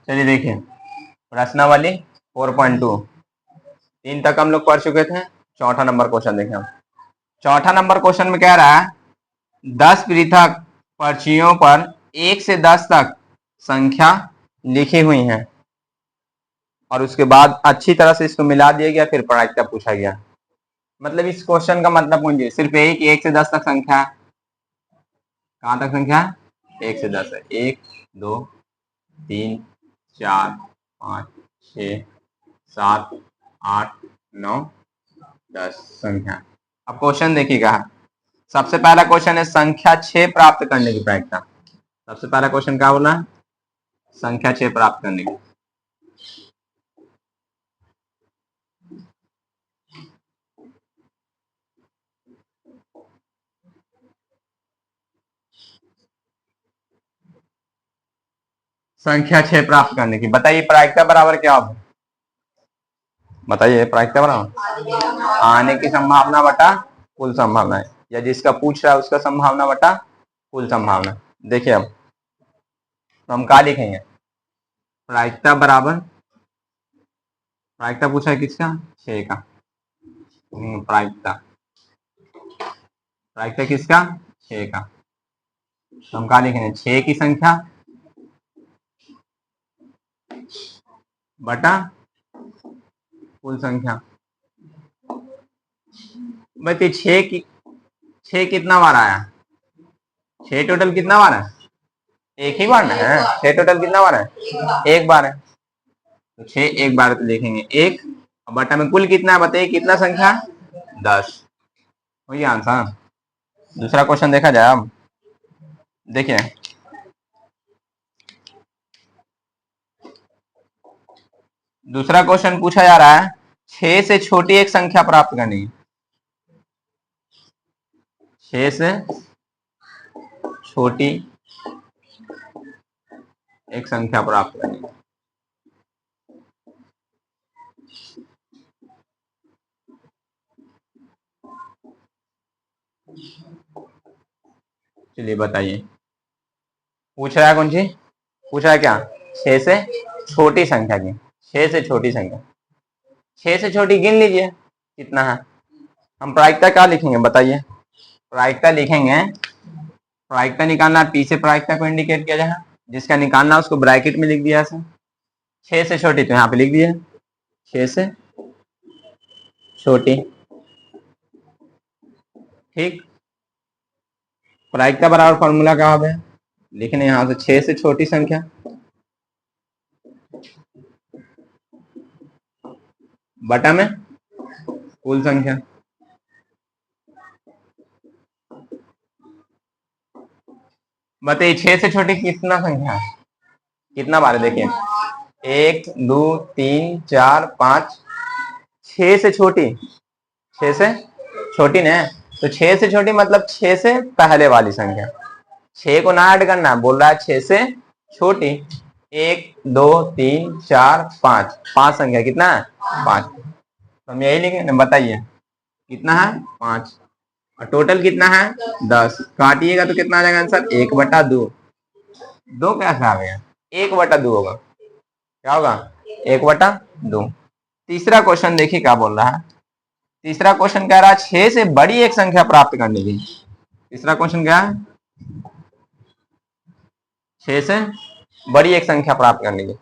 चलिए देखिए प्रश्नावली 4.2 3 तक हम लोग पढ़ चुके थे। चौथा नंबर क्वेश्चन देखें हम। चौथा नंबर क्वेश्चन में कह रहा है 10 पृथक पर्चियों पर 1 से 10 तक संख्या लिखी हुई है और उसके बाद अच्छी तरह से इसको मिला दिया गया, फिर प्रायिकता पूछा गया। मतलब इस क्वेश्चन का मतलब मुझे सिर्फ यही कि 1 से 10 तक संख्या है। कहाँ तक संख्या है? 1 से 10 है। 1 2 3 4 5 6 7 8 9 10 संख्या। अब क्वेश्चन देखिएगा। सबसे पहला क्वेश्चन है संख्या 6 प्राप्त करने की प्रायिकता। सबसे पहला क्वेश्चन क्या बोला? संख्या 6 प्राप्त करने की। संख्या 6 प्राप्त करने की बताइए प्रायिकता बराबर क्या होगा? बताइए प्रायिकता बराबर आने की संभावना बटा कुल संभावना है, या जिसका पूछ रहा है उसका संभावना बटा कुल संभावना। देखिए अब तो हम क्या लिखेंगे? प्रायिकता बराबर, प्रायिकता पूछा है किसका? 6 का। प्रायिकता, प्रायिकता किसका? 6 का। तो हम क्या लिखेंगे? 6 की संख्या बटा कुल संख्या। बताइए 6 कितना बार आया? 6 टोटल कितना बार है? एक ही बार ना है। 6 टोटल कितना बार है? एक बार है। तो 6 एक बार तो लिखेंगे 1, बटा में कुल कितना है बताइए कितना संख्या? 10। वही आंसर। दूसरा क्वेश्चन देखा जाए। अब देखिए दूसरा क्वेश्चन पूछा जा रहा है 6 से छोटी एक संख्या प्राप्त करनी है। 6 से छोटी एक संख्या प्राप्त करनी है। चलिए बताइए पूछ रहा है कौन सी? पूछा है क्या? 6 से छोटी संख्या की। 6 से छोटी संख्या, 6 से छोटी गिन लीजिए कितना है। हम प्रायिकता क्या लिखेंगे बताइए? प्रायिकता लिखेंगे, प्रायिकता निकालना है, पी से प्रायिकता को इंडिकेट किया जाए। जिसका निकालना उसको ब्रैकेट में लिख दिया ऐसे। 6 से छोटी तो यहाँ पे लिख दिया 6 से छोटी। ठीक, प्रायिकता बराबर फॉर्मूला क्या है? लिखने यहाँ से 6 से छोटी संख्या बटा में कुल संख्या। बताइए 6 से छोटी कितना संख्या है? कितना बार है देखिए 1 2 3 4 5। 6 से छोटी, 6 से छोटी ना, तो 6 से छोटी मतलब 6 से पहले वाली संख्या। 6 को ना ऐड करना, बोल रहा है 6 से छोटी। 1 2 3 4 5, 5 संख्या कितना है? 5। तो हम यही लिखेंगे। बताइए कितना है? 5। और टोटल कितना है? 10। काटिएगा तो कितना आ जाएगा आंसर? 1/2। 2 कैसे आ गया? 1/2 होगा। क्या होगा? 1/2। तीसरा क्वेश्चन देखिए क्या बोल रहा है। तीसरा क्वेश्चन कह रहा है 6 से बड़ी एक संख्या प्राप्त करने की। तीसरा क्वेश्चन क्या है? 6 से बड़ी एक संख्या प्राप्त करने की।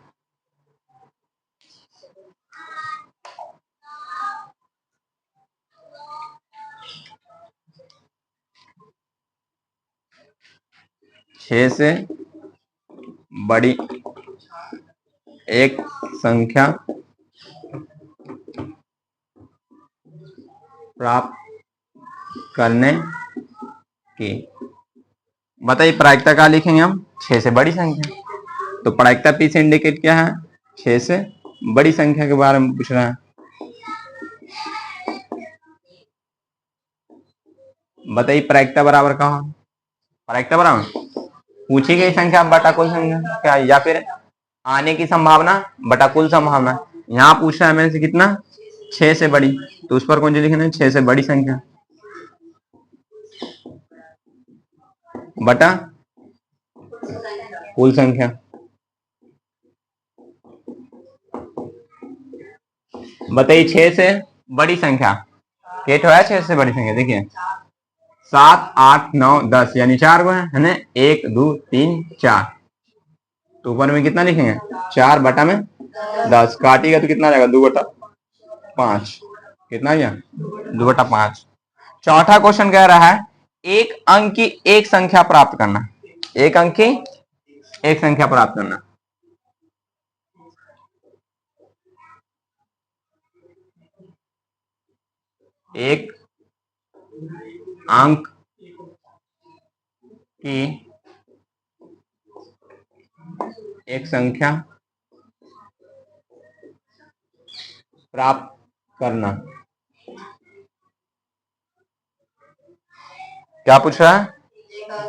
छह से बड़ी एक संख्या प्राप्त करने की। बताइए प्रायिकता क्या लिखेंगे हम? 6 से बड़ी संख्या। तो प्रायिकता पी से इंडिकेट क्या है? 6 से बड़ी संख्या के बारे में पूछ रहा है। बताइए प्रायिकता बराबर का हो? प्रायिकता बराबर पूछी गई संख्या बटा कुल संख्या क्या, या फिर आने की संभावना बटा कुल संभावना। यहाँ पूछ रहा है मेरे से कितना? 6 से बड़ी, तो उस पर कौन सी लिखना है? 6 से बड़ी संख्या बटा कुल संख्या। बताइए 6 से बड़ी संख्या केट है, 6 से बड़ी संख्या देखिए 7 8 9 10 यानी 4 गो है ना, 1 2 3 4। तो ऊपर में कितना लिखेंगे 4 बटा में 10, काटिएगा तो कितना जाएगा 2 बटा 5, कितना गया 2 बटा 5। चौथा क्वेश्चन कह रहा है एक अंक की एक संख्या प्राप्त करना, एक अंक की एक संख्या प्राप्त करना। एक अंक की एक संख्या प्राप्त करना। क्या पूछ रहा है,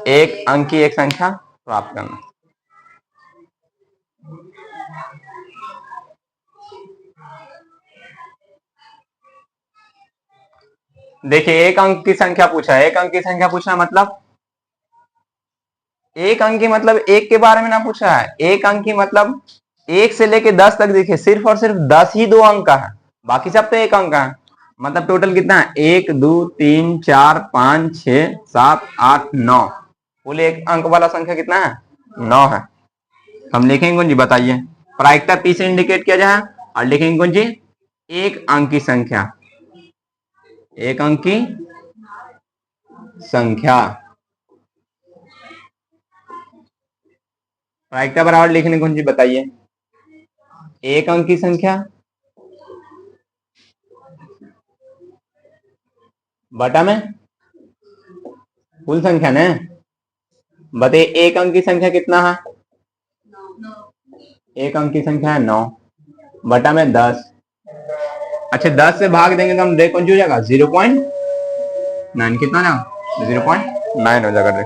एक अंक की एक संख्या प्राप्त करना। देखिए एक अंक की संख्या पूछा है, एक अंक की संख्या पूछना मतलब एक अंक की मतलब एक के बारे में ना पूछा है, एक अंक की मतलब 1 से लेके 10 तक। देखिए सिर्फ और सिर्फ 10 ही 2 अंक का है, बाकी सब तो एक अंक का है। मतलब टोटल कितना है 1 2 3 4 5 6 7 8 9, कुल एक अंक वाला संख्या कितना है 9 है। हम लिखेंगे कौन जी बताइए, प्रायिकता पी से इंडिकेट किया जाए और लिखेंगे कौन जी एक अंक की संख्या, एक अंक की संख्या। प्रायिकता बराबर लिखने कौन जी बताइए, एक अंक की संख्या बटा में कुल संख्या ने। बताइए एक अंक की संख्या कितना है, एक अंक की संख्या है 9 बटा में 10। अच्छा 10 से भाग देंगे तो हम देख कौन सी हो जाएगा 0.9, कितना ना 0.9 हो जाएगा।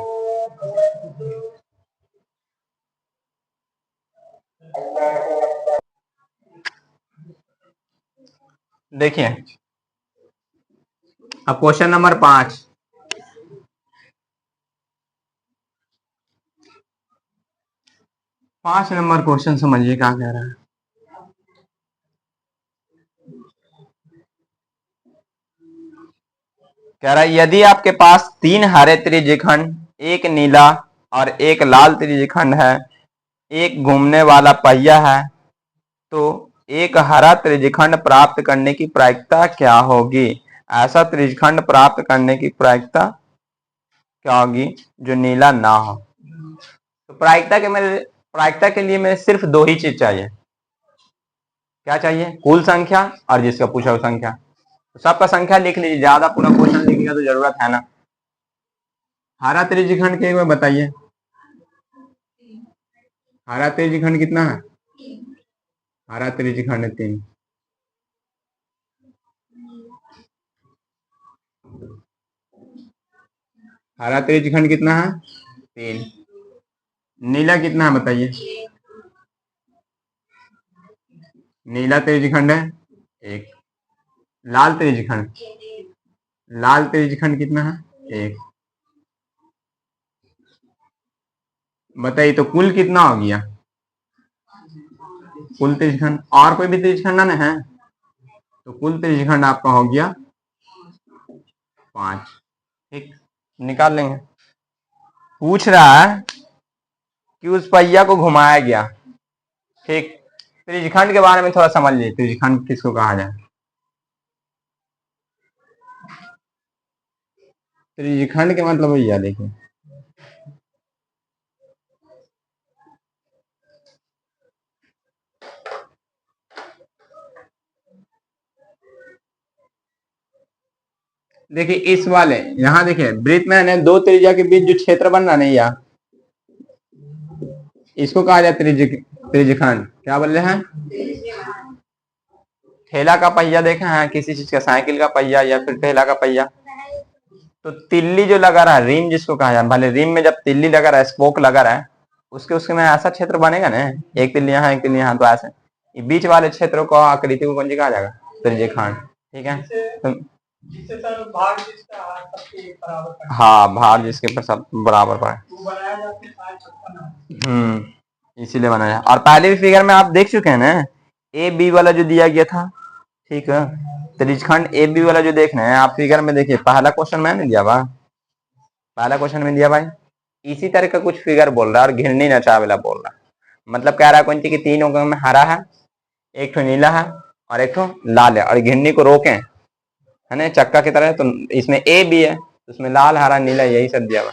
देखिए अब क्वेश्चन नंबर 5, पांच नंबर क्वेश्चन समझिए क्या कह रहा है। कह रहा है यदि आपके पास 3 हरे त्रिज्यखंड, एक नीला और एक लाल त्रिज्यखंड है, एक घूमने वाला पहिया है, तो एक हरा त्रिज्यखंड प्राप्त करने की प्रायिकता क्या होगी। ऐसा त्रिज्यखंड प्राप्त करने की प्रायिकता क्या होगी जो नीला ना हो। तो प्रायिकता के लिए मेरे सिर्फ 2 ही चीज चाहिए। क्या चाहिए, कुल संख्या और जिसका पूछा हुआ संख्या। तो सबका संख्या लिख लीजिए, ज्यादा पूरा क्वेश्चन लिखने का तो जरूरत है ना। हरा त्रिज्यखंड के में बताइए, हरा त्रिज्यखंड कितना है, हरा त्रिज्यखंड 3। हरा त्रिज्यखंड कितना है 3। नीला कितना है बताइए, नीला त्रिज्यखंड है 1। लाल त्रिज्यखंड, लाल त्रिज्यखंड कितना है 1। बताइए तो कुल कितना हो गया, कुल त्रिज्यखंड और कोई भी त्रिज्यखंड ना है, तो कुल त्रिज्यखंड आपका हो गया 5। ठीक, निकाल लेंगे। पूछ रहा है कि उस पहिया को घुमाया गया। ठीक, त्रिज्यखंड के बारे में थोड़ा समझ लीजिए, त्रिज्यखंड किसको कहा जाए। त्रिज्यखंड के मतलब भैया देखिए, देखिए इस वाले यहाँ देखिए वृत्त में है 2 त्रिज्या के बीच जो क्षेत्र बन रहा नहीं या इसको कहा जाए त्रिज्यखंड। क्या बोल रहे हैं, ठेला का पहिया देखा है, किसी चीज का साइकिल का पहिया या फिर ठेला का पहिया, तो तिल्ली जो लगा रहा है रिम जिसको कहा जाए, भले रिम में जब तिल्ली लगा रहा है, स्पोक लगा रहा है, उसके उसके में ऐसा क्षेत्र बनेगा ना, एक तिल्ली यहाँ एक तिल्ली यहाँ, तो ऐसे ये बीच वाले क्षेत्रों को आकृति को कौन सी कहा जाएगा त्रिज्यखंड। ठीक है तो हाँ भाग जिसके पर सब बराबर पाए, इसीलिए बनाया। और पहले भी फिगर में आप देख चुके हैं ना, ए बी वाला जो दिया गया था, ठीक है। त्रिज्यखंड ए बी वाला जो देखना है आप फिगर में देखिए, पहला क्वेश्चन मैंने दिया बा, पहला क्वेश्चन में दिया भाई इसी तरह का कुछ फिगर बोल रहा है और घिरनी नचा वाला बोल रहा है। मतलब कह रहा है कौन सी कि तीन अंकों में हरा है, एक तो नीला है और एक तो लाल है, और घिरनी को रोके है ना चक्का की तरह, तो इसमें ए बी है, तो उसमें लाल हरा नीला यही सब दिया हुआ।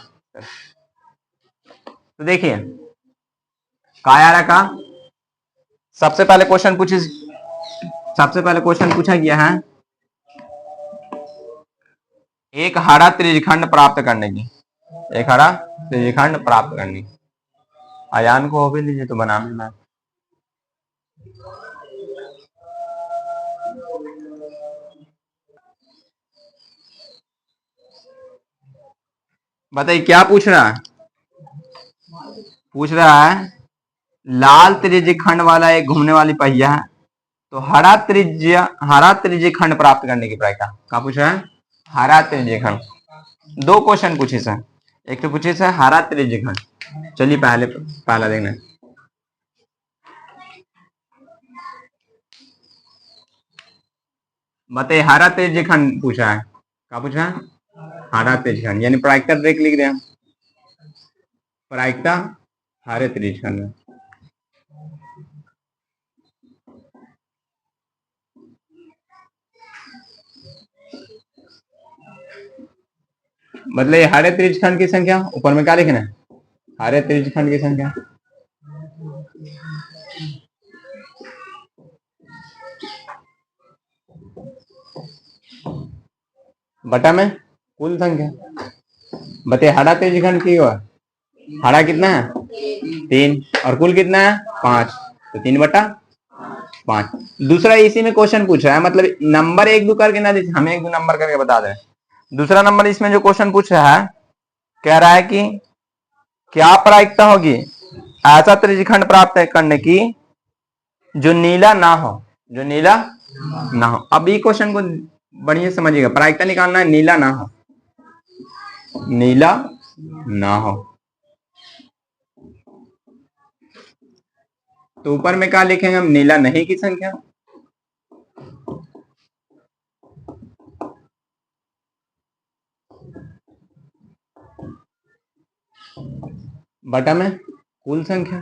तो देखिए काया का सबसे पहले क्वेश्चन पूछा गया है एक हरा त्रिज्यखंड प्राप्त करने की, एक हरा त्रिज्यखंड प्राप्त करने की। अयान को हो भी लीजिए तो बना लेना। बताइए क्या पूछ रहा है, पूछ रहा है लाल त्रिज्यखंड वाला एक घूमने वाली पहिया है, तो हरा त्रिज्यखंड प्राप्त करने की प्रक्रिया क्या पूछ रहा है, हरा त्रिज्यखंड। दो क्वेश्चन पूछे सर, एक तो पूछे सर हरा त्रिज्यखंड। चलिए पहला देखना, बताइए हरा त्रिज्यखंड पूछा है, क्या पूछा है, हरा त्रिज्यखंड, यानी प्रायिकता रेख लिख दें, प्रायिकता हरे त्रिज्यखंड में। मतलब ये हरे त्रिज्यखंड की संख्या, ऊपर में क्या लिखना है, हरे त्रिज्यखंड की संख्या, बटा में कुल संख्या। बताइए हरा त्रिज्यखंड की हुआ, हरा कितना है 3 और कुल कितना है 5, तो 3/5। दूसरा इसी में क्वेश्चन पूछ रहा है, मतलब नंबर एक दो करके ना दीजिए, हमें एक दो नंबर करके बता दें। दूसरा नंबर इसमें जो क्वेश्चन पूछ रहा है, कह रहा है कि क्या प्रायिकता होगी ऐसा त्रिज्यखंड प्राप्त करने की जो नीला ना हो, जो नीला ना हो। अब ये क्वेश्चन को बढ़िया समझिएगा, प्रायिकता निकालना है नीला ना हो, नीला ना हो। तो ऊपर में क्या लिखेंगे हम, नीला नहीं की संख्या, बटा में कुल संख्या।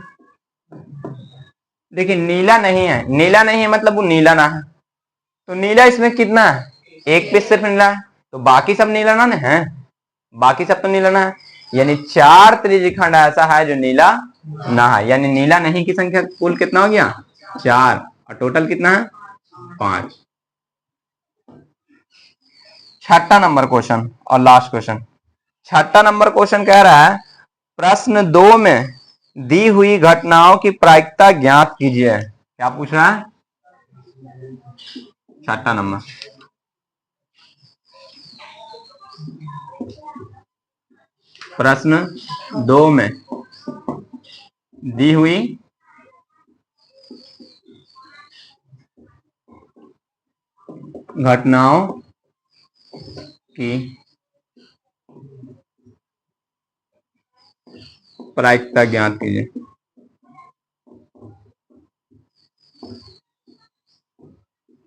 देखिए नीला नहीं है, नीला नहीं है मतलब वो नीला ना है, तो नीला इसमें कितना है, एक पीस सिर्फ नीला है, तो बाकी सब नीला ना है, बाकी सब तो नीला ना है, यानी 4 त्रिज्यखंड ऐसा है जो नीला ना है, यानी नीला नहीं की संख्या कुल कितना हो गया 4 और टोटल कितना है 5। छठा नंबर क्वेश्चन और लास्ट क्वेश्चन, छठा नंबर क्वेश्चन कह रहा है प्रश्न 2 में दी हुई घटनाओं की प्रायिकता ज्ञात कीजिए। क्या पूछ रहा है, छठा नंबर, प्रश्न 2 में दी हुई घटनाओं की प्रायिकता ज्ञात कीजिए।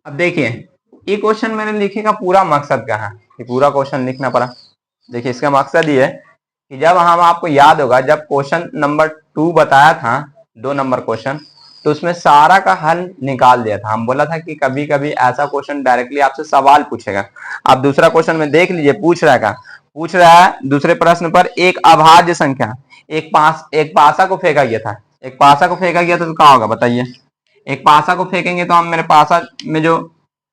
अब देखिए ये क्वेश्चन मैंने लिखे का पूरा मकसद क्या है, ये पूरा क्वेश्चन लिखना पड़ा। देखिए इसका मकसद ये है कि जब हम आपको याद होगा जब क्वेश्चन नंबर 2 बताया था 2 नंबर क्वेश्चन, तो उसमें सारा का हल निकाल दिया था। हम बोला था कि कभी कभी ऐसा क्वेश्चन डायरेक्टली आपसे सवाल पूछेगा। आप दूसरा क्वेश्चन में देख लीजिए, पूछ रहा है दूसरे प्रश्न पर एक अभाज्य संख्या एक पासा को फेंका गया था, एक पासा को फेंका गया था, तो क्या होगा बताइए। एक पासा को फेंकेंगे तो हम मेरे पासा में जो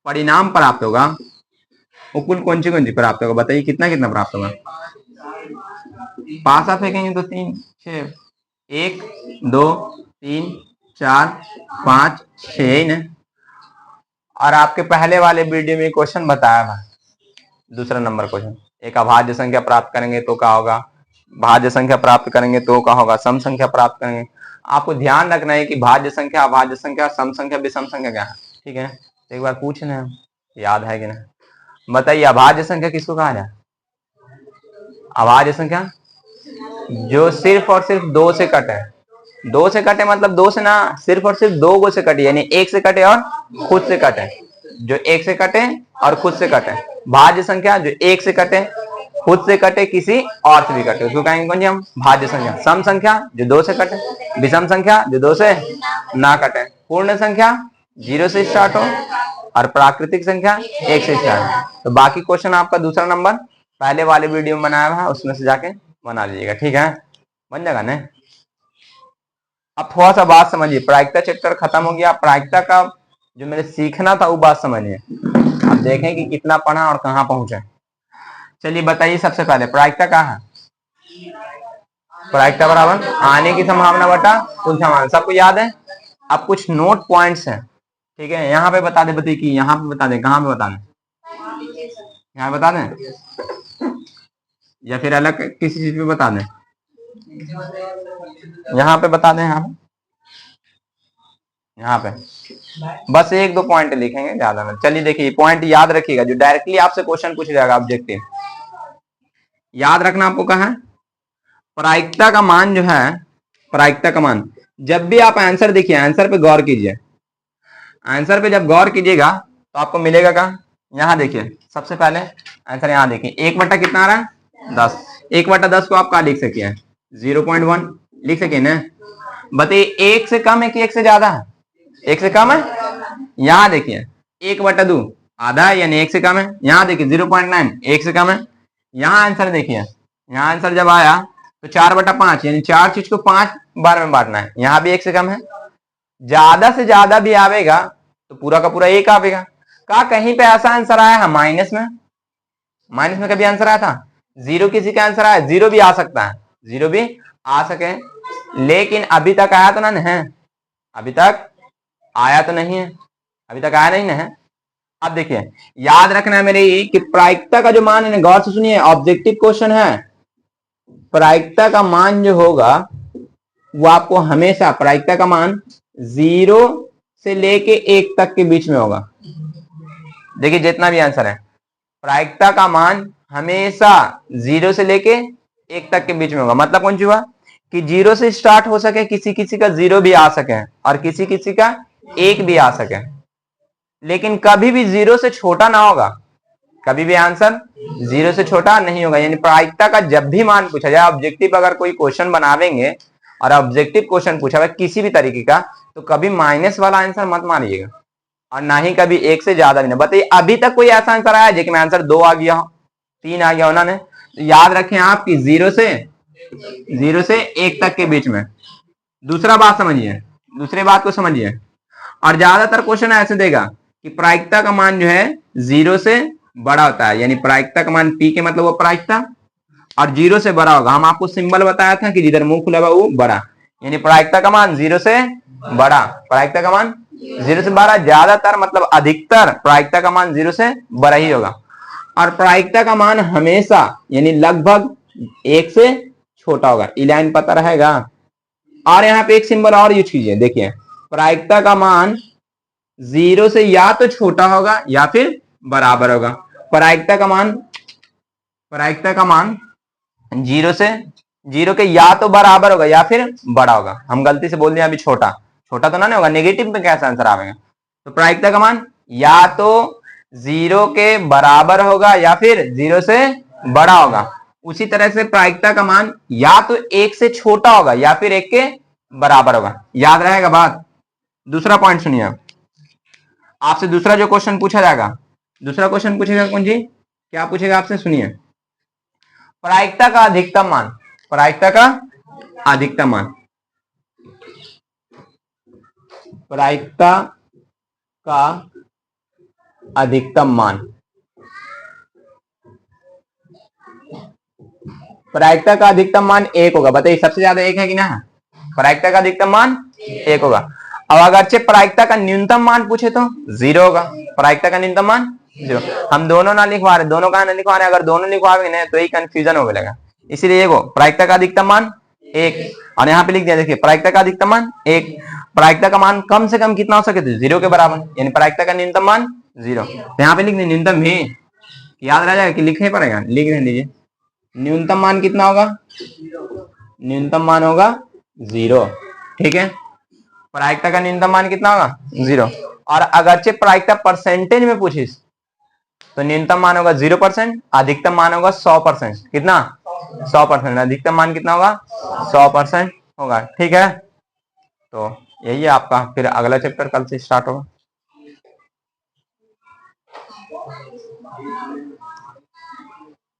परिणाम प्राप्त होगा वो कुल कौन सी प्राप्त होगा, बताइए कितना कितना प्राप्त होगा। पासा फेंकेंगे तो 3 6 1 2 3 4 5 6 न। और आपके पहले वाले वीडियो में क्वेश्चन बताया था दूसरा नंबर क्वेश्चन, एक अभाज्य संख्या प्राप्त करेंगे तो क्या होगा, भाज्य संख्या प्राप्त करेंगे तो क्या होगा, सम संख्या प्राप्त करेंगे। आपको ध्यान रखना है कि भाज्य संख्या अभाज्य संख्या सम संख्या विषम संख्या क्या है, ठीक है। एक बार पूछ लें याद है कि नहीं, बताइए अभाज्य संख्या किसको कहा जाए। अभाज्य संख्या जो सिर्फ और सिर्फ 2 से कटे, 2 से कटे मतलब 2 से ना, सिर्फ और सिर्फ 2 गो से कटे, यानी 1 से कटे और खुद से कटे, जो एक से कटे और खुद से कटे, भाज्य संख्या जो एक से कटे, खुद से कटे, किसी और से भी कटे, उसको कहेंगे कौन जी हम, भाज्य संख्या। सम संख्या जो दो से कटे, विषम संख्या जो दो से ना कटे, पूर्ण संख्या 0 से स्टार्ट हो और प्राकृतिक संख्या 1 से स्टार्ट हो। तो बाकी क्वेश्चन आपका दूसरा नंबर पहले वाले वीडियो में बनाया हुआ है, उसमें से जाके बना लीजिएगा, ठीक है, बन जाएगा ना। अब थोड़ा सा बात समझिए, प्रायिकता चैप्टर खत्म हो गया, प्रायिकता का जो मेरे सीखना था वो बात समझिए। अब देखें कि कितना पढ़ा और कहाँ पहुंचे। चलिए बताइए सबसे पहले प्रायिकता कहाँ है, प्रायिकता बराबर आने की संभावना बटा कुल संभावना, सबको याद है। अब कुछ नोट पॉइंट्स हैं, ठीक है, यहाँ पे बता दे, बताइए कि यहाँ पे बता दें, कहाँ पे बता दें, यहाँ बता दें या फिर अलग किसी चीज पे बता दें, यहाँ पे बता दें, यहाँ पे बस एक दो पॉइंट लिखेंगे, ज्यादा नहीं। चलिए देखिए पॉइंट याद रखिएगा, जो डायरेक्टली आपसे क्वेश्चन पूछ जाएगा ऑब्जेक्टिव, याद रखना आपको कहा है। प्रायिकता का मान जो है, प्रायिकता का मान, जब भी आप आंसर देखिए, आंसर पे गौर कीजिए, आंसर पे जब गौर कीजिएगा तो आपको मिलेगा कहाँ, यहाँ देखिए, सबसे पहले आंसर यहाँ देखिए, 1 बटा कितना आ रहा है, 10, 1/10 को आप क्या लिख सकिए, 0.1 लिख सकिए ना। बताइए 1 से कम है कि 1 से ज्यादा है, 1 से कम है, यहाँ देखिए 1/2 आधा है यानी 1 से कम है, यहाँ देखिए 0.9 1 से कम है। यहाँ आंसर देखिए, यहाँ आंसर जब आया तो 4/5 यानी 4 चीज को 5 बार में बांटना है, यहाँ भी 1 से कम है। ज्यादा से ज्यादा भी आवेगा तो पूरा का पूरा 1 आवेगा। का कहीं पे ऐसा आंसर आया है माइनस में, माइनस में कभी आंसर आया था, 0 किसी का आंसर आया, 0 भी आ सकता है, 0 भी आ सके, लेकिन अभी तक आया तो ना है, अभी तक आया तो नहीं है, अभी तक आया नहीं है। अब देखिए याद रखना है मेरे कि प्रायिकता का जो मान है, गौर से सुनिए, ऑब्जेक्टिव क्वेश्चन है, प्रायिकता का मान जो होगा वो आपको हमेशा, प्रायिकता का मान 0 से लेके 1 तक के बीच में होगा। देखिए जितना भी आंसर है, प्रायिकता का मान हमेशा 0 से लेके 1 तक के बीच में होगा। मतलब कौन सी हुआ कि 0 से स्टार्ट हो सके, किसी किसी का 0 भी आ सके और किसी किसी का 1 भी आ सके, लेकिन कभी भी 0 से छोटा ना होगा, कभी भी आंसर 0 से छोटा नहीं होगा। यानी प्रायिकता का जब भी मान पूछा जाए, ऑब्जेक्टिव अगर कोई क्वेश्चन बनावेंगे और ऑब्जेक्टिव क्वेश्चन पूछा हुआ किसी भी तरीके का, तो कभी माइनस वाला आंसर मत मानिएगा और ना ही कभी 1 से ज्यादा भी ना। बताइए अभी तक कोई ऐसा आंसर आया जिसमें आंसर 2 आ गया हो, 3 आ गया होना ने, तो याद रखें आप कि 0 से 1 तक के बीच में। दूसरा बात समझिए, दूसरी बात को समझिए, और ज्यादातर क्वेश्चन ऐसे देगा कि प्रायिकता का मान जो है 0 से बड़ा होता है, यानी प्रायिकता का मान पी के मतलब वो प्रायिकता, और 0 से बड़ा होगा। हम आपको सिंबल बताया था कि जिधर मुंह खुला हुआ वो बड़ा, यानी प्रायिकता का मान 0 से बड़ा, प्रायिकता का मान 0 से बड़ा, ज्यादातर मतलब अधिकतर प्रायिकता का मान 0 से बड़ा ही होगा। और प्रायिकता का मान हमेशा यानी लगभग 1 से छोटा होगा, ये लाइन पता रहेगा। और यहाँ पे एक सिंबल और यूज कीजिए, देखिए प्रायिकता का मान 0 से या तो छोटा होगा या फिर बराबर होगा। प्रायिकता का मान 0 के या तो बराबर होगा या फिर बड़ा होगा। हम गलती से बोल दिया अभी छोटा, छोटा तो ना होगा, नेगेटिव में कैसा आंसर आएगा। तो प्रायिकता का मान या तो 0 के बराबर होगा या फिर 0 से बड़ा होगा। उसी तरह से प्रायिकता का मान या तो 1 से छोटा होगा या फिर 1 के बराबर होगा। याद रहेगा बात। दूसरा पॉइंट सुनिए, आपसे दूसरा जो क्वेश्चन पूछा जाएगा, दूसरा क्वेश्चन पूछेगा कौन जी, क्या पूछेगा आपसे, सुनिए, प्रायिकता का अधिकतम मान, प्रायिकता का अधिकतम मान, प्रायिकता का अधिकतम मान, प्रायिकता का अधिकतम मान 1 होगा। बताइए सबसे ज्यादा 1 है कि ना, प्रायिकता का अधिकतम मान 1 होगा। अब अगरचे प्रायिकता का न्यूनतम मान पूछे तो 0 होगा, प्रायिकता का न्यूनतम मान 0। हम दोनों ना लिखवा रहे, दोनों का ना लिखवा रहे, अगर दोनों लिखवाएंगे ना तो ही कंफ्यूजन हो जाएगा। इसीलिए देखो प्रायिकता का अधिकतम मान 1, और यहाँ पे लिख दिया, देखिए प्रायिकता का अधिकतम मान 1, प्रायिकता का मान कम से कम कितना हो सके तो 0 के बराबर, यानी प्रायिकता का न्यूनतम मान 0। यहाँ पे लिख दिए न्यूनतम भी, याद रह जाएगा कि लिखना ही पड़ेगा, लिख दीजिए न्यूनतम मान कितना होगा, न्यूनतम मान होगा 0, ठीक है। प्रायिकता का न्यूनतम मान कितना होगा 0। और अगरचे प्रायिकता परसेंटेज में पूछिस तो न्यूनतम मान होगा 0%, अधिकतम मान होगा 100%। कितना? 100%। अधिकतम मान कितना होगा? 100% होगा। ठीक है, तो यही है आपका। फिर अगला चैप्टर कल से स्टार्ट होगा।